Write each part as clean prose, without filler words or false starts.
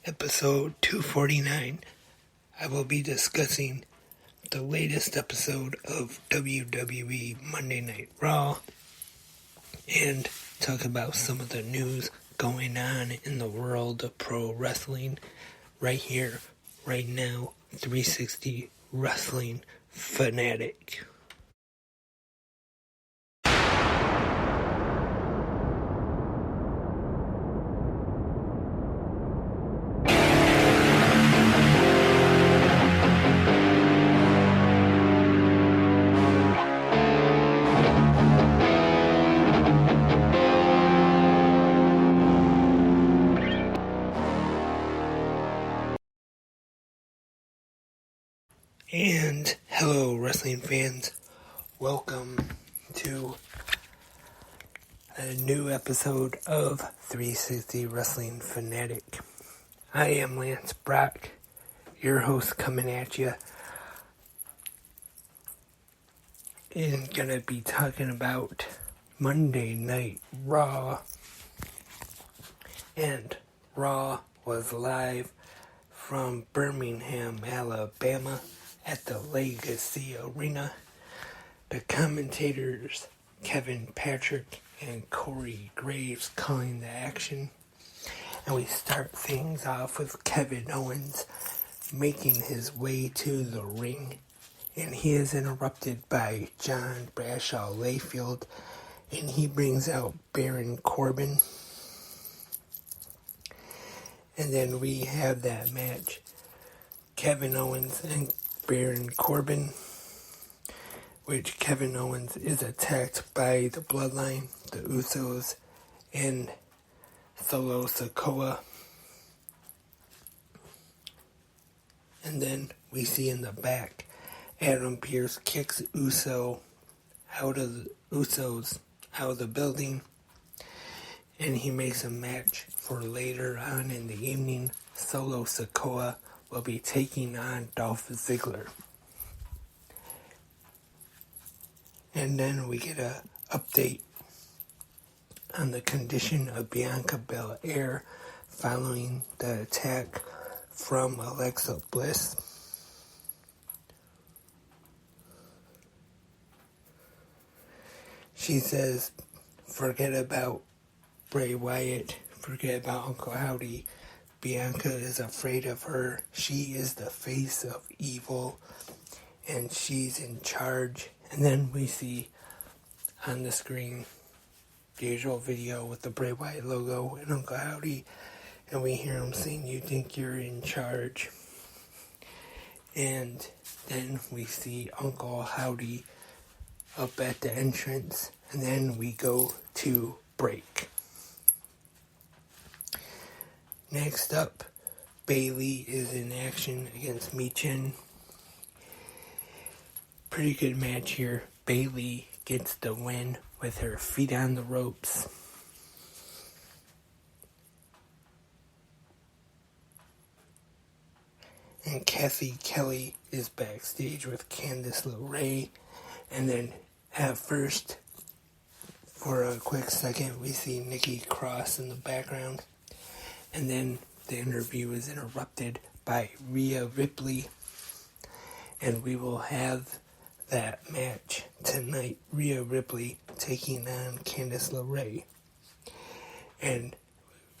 episode 249. I will be discussing the latest episode of WWE Monday Night RAW and talk about some of the news going on in the world of pro wrestling right here, right now. 360 Wrestling Fanatic. And hello, wrestling fans. Welcome to a new episode of 360 Wrestling Fanatic. I am Lance Brock, your host, coming at you. And gonna be talking about Monday Night RAW. And RAW was live from Birmingham, Alabama, at the Legacy Arena. The commentators, Kevin Patrick and Corey Graves, calling the action. And we start things off with Kevin Owens making his way to the ring. And he is interrupted by John Bradshaw Layfield. And he brings out Baron Corbin. And then we have that match, Kevin Owens and Baron Corbin, which Kevin Owens is attacked by the Bloodline, the Usos, and Solo Sikoa. And then we see in the back, Adam Pearce kicks Usos out of the building, and he makes a match for later on in the evening. Solo Sikoa will be taking on Dolph Ziggler. And then we get an update on the condition of Bianca Belair following the attack from Alexa Bliss. She says, forget about Bray Wyatt, forget about Uncle Howdy. Bianca is afraid of her. She is the face of evil, and she's in charge. And then we see on the screen the usual video with the Bray Wyatt logo and Uncle Howdy, and we hear him saying, "You think you're in charge?" And then we see Uncle Howdy up at the entrance, and then we go to break. Next up, Bayley is in action against Michin. Pretty good match here. Bayley gets the win with her feet on the ropes. And Kathy Kelly is backstage with Candice LeRae. And then at first, for a quick second, we see Nikki Cross in the background. And then the interview is interrupted by Rhea Ripley. And we will have that match tonight. Rhea Ripley taking on Candice LeRae. And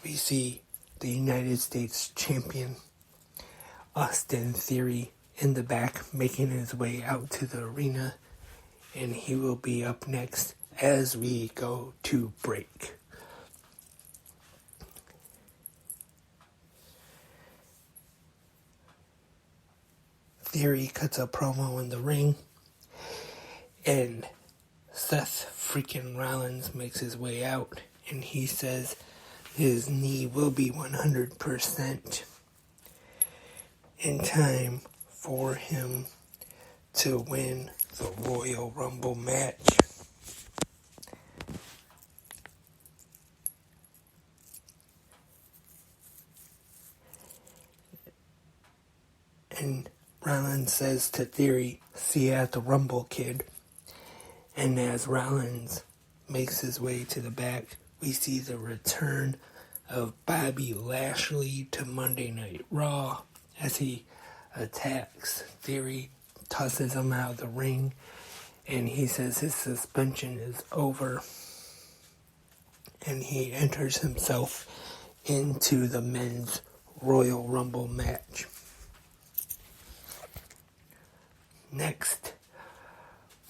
we see the United States champion, Austin Theory, in the back making his way out to the arena. And he will be up next as we go to break. Theory cuts a promo in the ring, and Seth freaking Rollins makes his way out, and he says his knee will be 100% in time for him to win the Royal Rumble match. And Rollins says to Theory, "See you at the Rumble, kid." And as Rollins makes his way to the back, we see the return of Bobby Lashley to Monday Night Raw as he attacks Theory, tosses him out of the ring, and he says his suspension is over, and he enters himself into the men's Royal Rumble match. Next,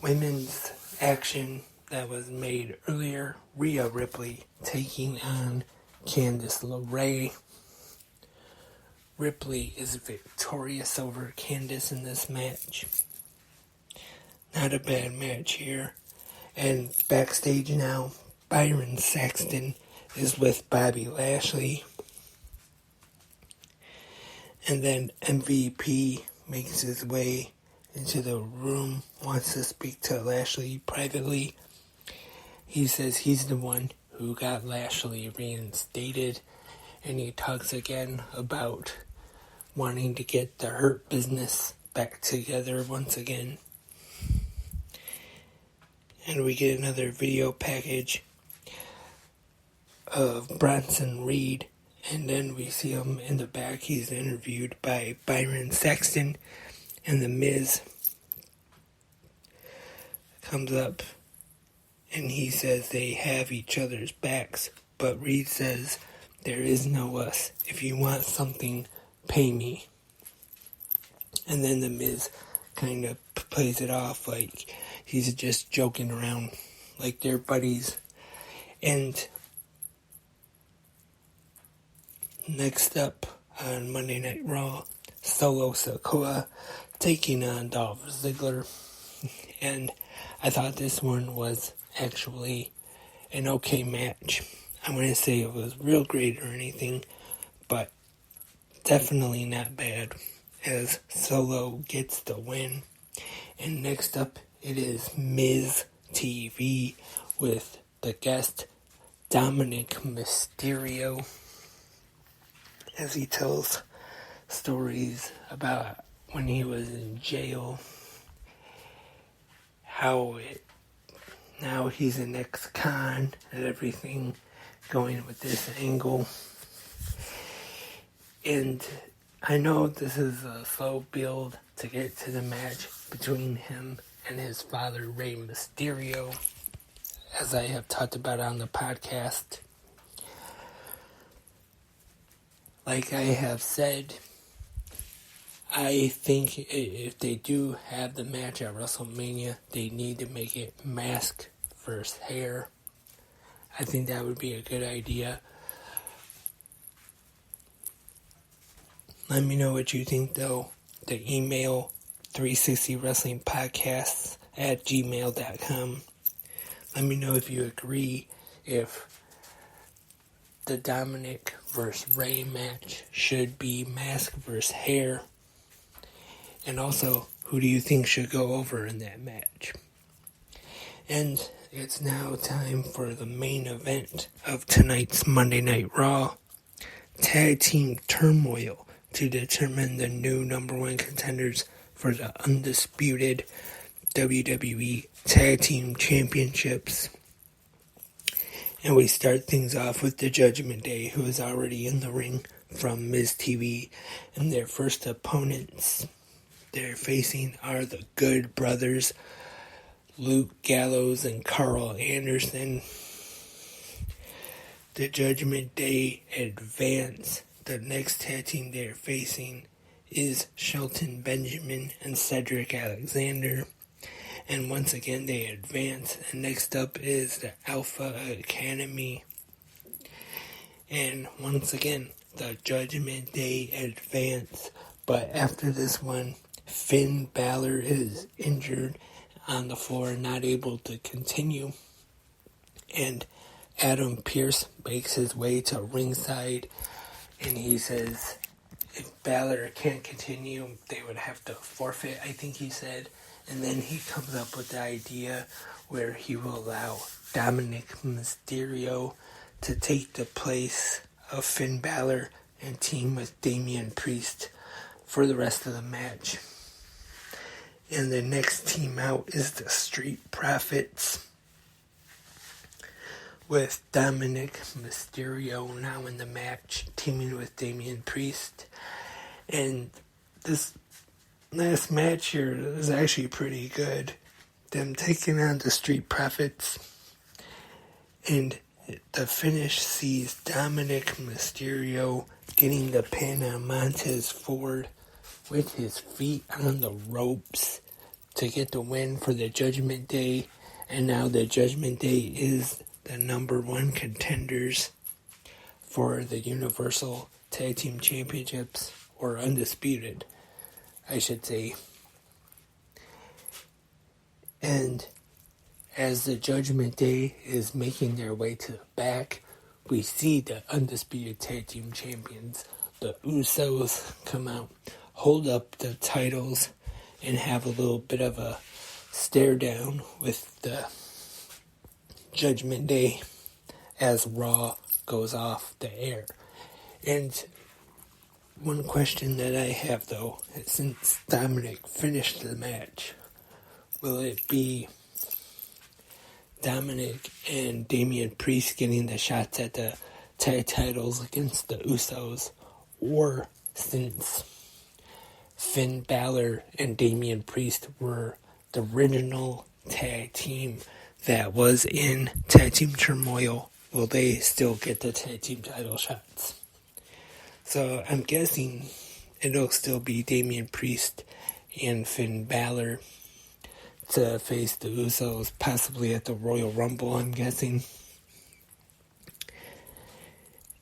women's action that was made earlier. Rhea Ripley taking on Candice LeRae. Ripley is victorious over Candice in this match. Not a bad match here. And backstage now, Byron Saxton is with Bobby Lashley. And then MVP makes his way into the room, wants to speak to Lashley privately. He says he's the one who got Lashley reinstated, and he talks again about wanting to get the Hurt Business back together once again. And we get another video package of Bronson Reed, and then we see him in the back. He's interviewed by Byron Saxton, and The Miz comes up and he says they have each other's backs, but Reed says there is no us. If you want something, pay me. And then The Miz kind of plays it off like he's just joking around, like they're buddies. And next up on Monday Night Raw, Solo Sikoa taking on Dolph Ziggler. And I thought this one was actually an okay match. I wouldn't say it was real great or anything, but definitely not bad, as Solo gets the win. And next up, it is Miz TV with the guest Dominic Mysterio, as he tells stories about when he was in jail, how now he's an ex-con and everything, going with this angle. And I know this is a slow build to get to the match between him and his father, Rey Mysterio, as I have talked about on the podcast. Like I have said, I think if they do have the match at WrestleMania, they need to make it mask versus hair. I think that would be a good idea. Let me know what you think, though. The email 360wrestlingpodcasts@gmail.com. Let me know if you agree if the Dominic versus Rey match should be mask versus hair. And also, who do you think should go over in that match? And it's now time for the main event of tonight's Monday Night Raw. Tag Team Turmoil to determine the new number one contenders for the undisputed WWE Tag Team Championships. And we start things off with the Judgment Day, who is already in the ring from Miz TV. And their first opponents they're facing are the Good Brothers, Luke Gallows and Carl Anderson. The Judgment Day advance. The next tag team they're facing is Shelton Benjamin and Cedric Alexander. And once again they advance. And next up is the Alpha Academy. And once again, the Judgment Day advance. But after this one, Finn Balor is injured on the floor, not able to continue. And Adam Pearce makes his way to ringside, and he says if Balor can't continue, they would have to forfeit, I think he said. And then he comes up with the idea where he will allow Dominic Mysterio to take the place of Finn Balor and team with Damian Priest for the rest of the match. And the next team out is the Street Profits with Dominic Mysterio now in the match, teaming with Damian Priest. And this last match here is actually pretty good. Them taking on the Street Profits. And the finish sees Dominic Mysterio getting the pin on Montez Ford with his feet on the ropes to get the win for the Judgment Day. And now the Judgment Day is the number one contenders for the Universal Tag Team Championships, or Undisputed, I should say. And as the Judgment Day is making their way to the back, we see the Undisputed Tag Team Champions, the Usos, come out, hold up the titles, and have a little bit of a stare down with the Judgment Day as Raw goes off the air. And one question that I have, though, is since Dominic finished the match, will it be Dominic and Damian Priest getting the shots at the tag titles against the Usos, or since Finn Balor and Damian Priest were the original tag team that was in Tag Team Turmoil, will they still get the tag team title shots? So I'm guessing it'll still be Damian Priest and Finn Balor to face the Usos, possibly at the Royal Rumble, I'm guessing.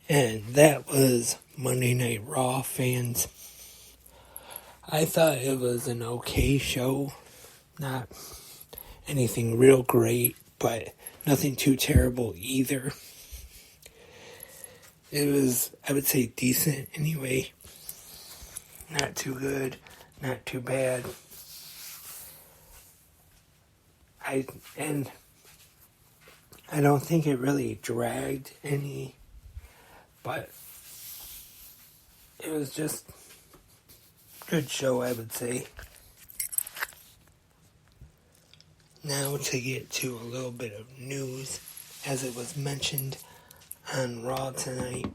And that was Monday Night Raw, fans. I thought it was an okay show. Not anything real great, but nothing too terrible either. It was, I would say, decent anyway. Not too good, not too bad. I don't think it really dragged any, but it was just a good show, I would say. Now to get to a little bit of news, as it was mentioned on Raw tonight,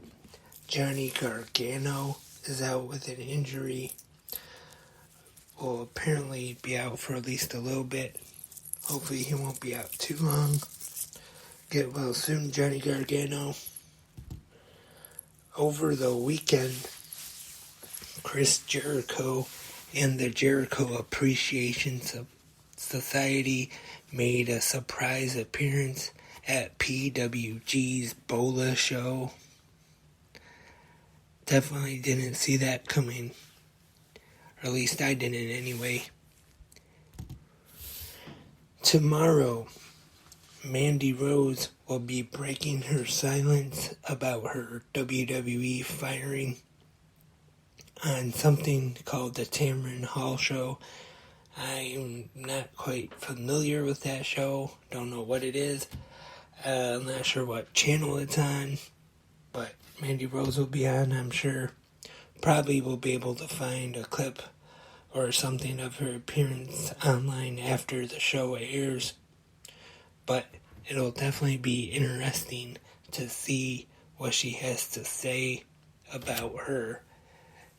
Johnny Gargano is out with an injury. Will apparently be out for at least a little bit. Hopefully he won't be out too long. Get well soon, Johnny Gargano. Over the weekend, Chris Jericho and the Jericho Appreciation Society made a surprise appearance at PWG's Bola show. Definitely didn't see that coming. Or at least I didn't anyway. Tomorrow, Mandy Rose will be breaking her silence about her WWE firing on something called the Tamron Hall Show. I'm not quite familiar with that show. Don't know what it is. I'm not sure what channel it's on. But Mandy Rose will be on, I'm sure. Probably will be able to find a clip or something of her appearance online after the show airs. But it'll definitely be interesting to see what she has to say about her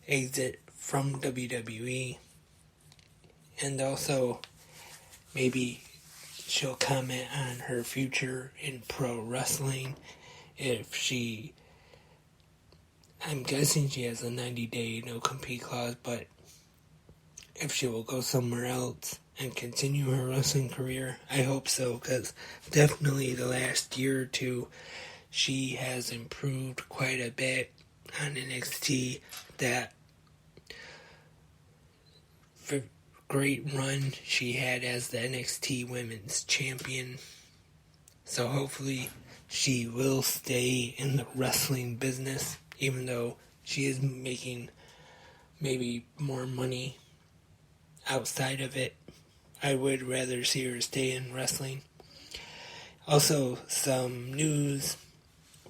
exit from WWE. And also, maybe she'll comment on her future in pro wrestling. I'm guessing she has a 90-day no-compete clause, but if she will go somewhere else and continue her wrestling career, I hope so, because definitely the last year or two, she has improved quite a bit on NXT. That great run she had as the NXT Women's Champion. So hopefully she will stay in the wrestling business, even though she is making maybe more money outside of it. I would rather see her stay in wrestling. Also, some news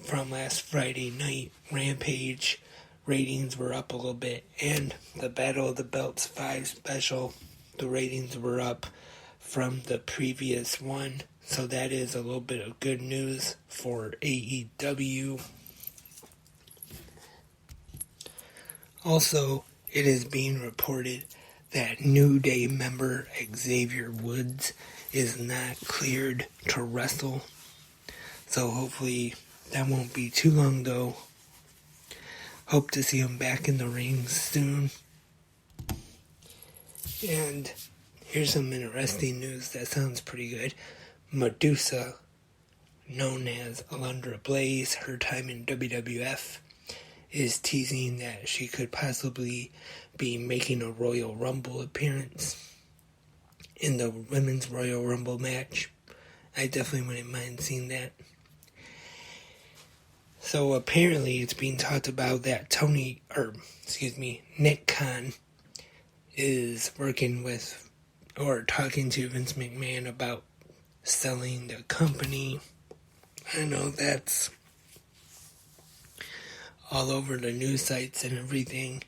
from last Friday night. Rampage ratings were up a little bit, and the Battle of the Belts 5 special, the ratings were up from the previous one. So that is a little bit of good news for AEW. Also, it is being reported that New Day member Xavier Woods is not cleared to wrestle. So hopefully that won't be too long though. Hope to see him back in the ring soon. And here's some interesting news that sounds pretty good. Medusa, known as Alundra Blaze, her time in WWF, is teasing that she could possibly be making a Royal Rumble appearance in the Women's Royal Rumble match. I definitely wouldn't mind seeing that. So apparently it's being talked about that Nick Khan is working with or talking to Vince McMahon about selling the company. I know that's all over the news sites and everything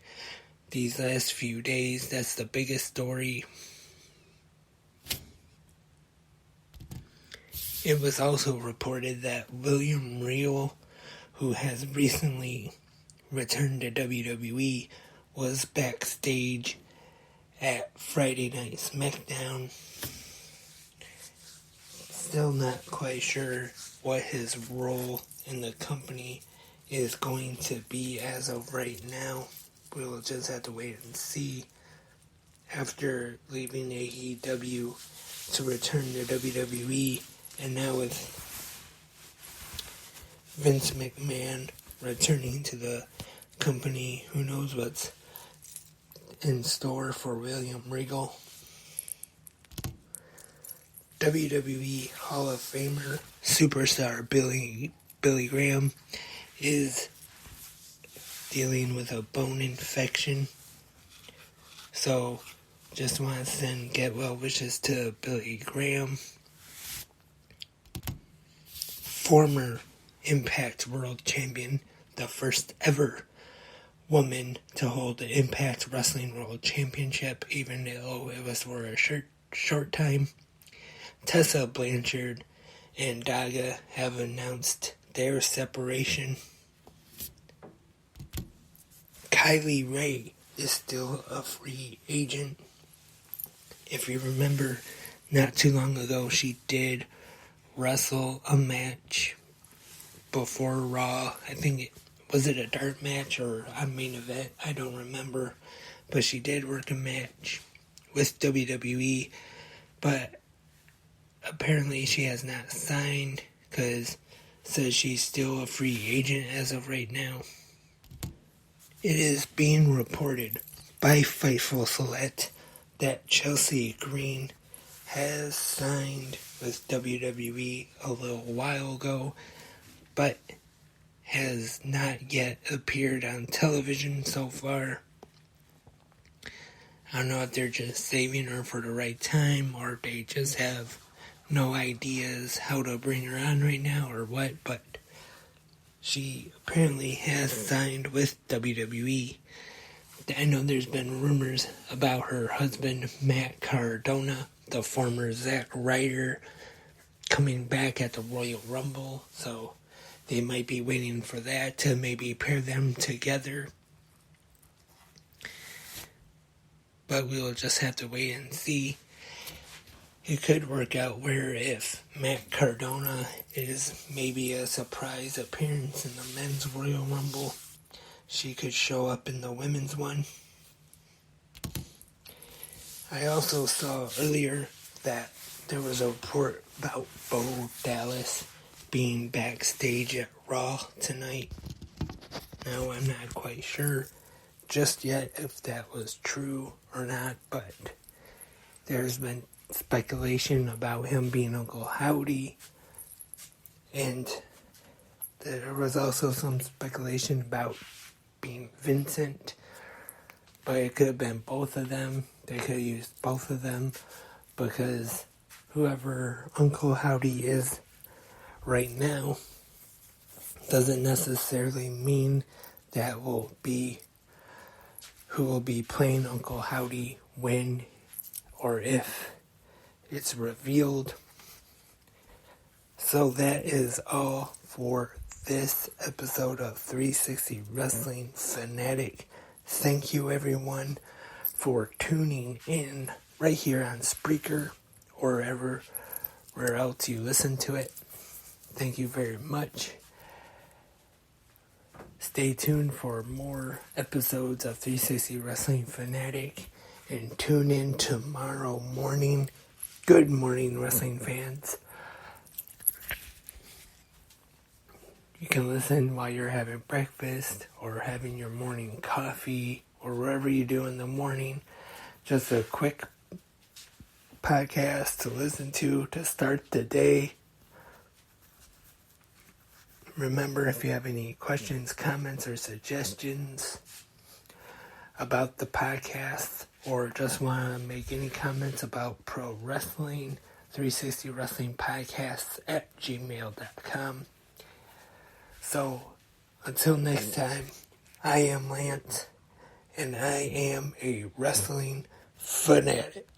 these last few days. That's the biggest story. It was also reported that William Regal, who has recently returned to WWE, was backstage at Friday Night SmackDown. Still not quite sure what his role in the company is going to be as of right now. We'll just have to wait and see. After leaving AEW to return to WWE, and now with Vince McMahon returning to the company, who knows what's in store for William Regal. WWE Hall of Famer superstar Billy Graham is dealing with a bone infection. So just want to send get well wishes to Billy Graham. Former Impact World Champion, the first ever woman to hold the Impact Wrestling World Championship, even though it was for a short time. Tessa Blanchard and Daga have announced their separation. Kylie Rae is still a free agent. If you remember, not too long ago she did wrestle a match before Raw. I think was it a dark match or a main event? I don't remember. But she did work a match with WWE, but apparently she has not signed because says she's still a free agent as of right now. It is being reported by Fightful Select that Chelsea Green has signed with WWE a little while ago, but has not yet appeared on television so far. I don't know if they're just saving her for the right time or if they just have no ideas how to bring her on right now or what, but she apparently has signed with WWE. I know there's been rumors about her husband, Matt Cardona, the former Zack Ryder, coming back at the Royal Rumble, so they might be waiting for that to maybe pair them together. But we'll just have to wait and see. It could work out where if Matt Cardona is maybe a surprise appearance in the men's Royal Rumble, she could show up in the women's one. I also saw earlier that there was a report about Bo Dallas being backstage at Raw tonight. Now, I'm not quite sure just yet if that was true or not, but there's been speculation about him being Uncle Howdy, and there was also some speculation about being Vincent, but it could have been both of them. They could have used both of them, because whoever Uncle Howdy is right now doesn't necessarily mean that will be who will be playing Uncle Howdy when or if it's revealed. So that is all for this episode of 360 Wrestling Fanatic. Thank you everyone for tuning in right here on Spreaker or where else you listen to it. Thank you very much. Stay tuned for more episodes of 360 Wrestling Fanatic and tune in tomorrow morning. Good morning, wrestling fans. You can listen while you're having breakfast or having your morning coffee or whatever you do in the morning. Just a quick podcast to listen to start the day. Remember, if you have any questions, comments, or suggestions about the podcast or just want to make any comments about pro wrestling, 360 Wrestling Podcasts at gmail.com. So, until next time, I am Lance, and I am a wrestling fanatic.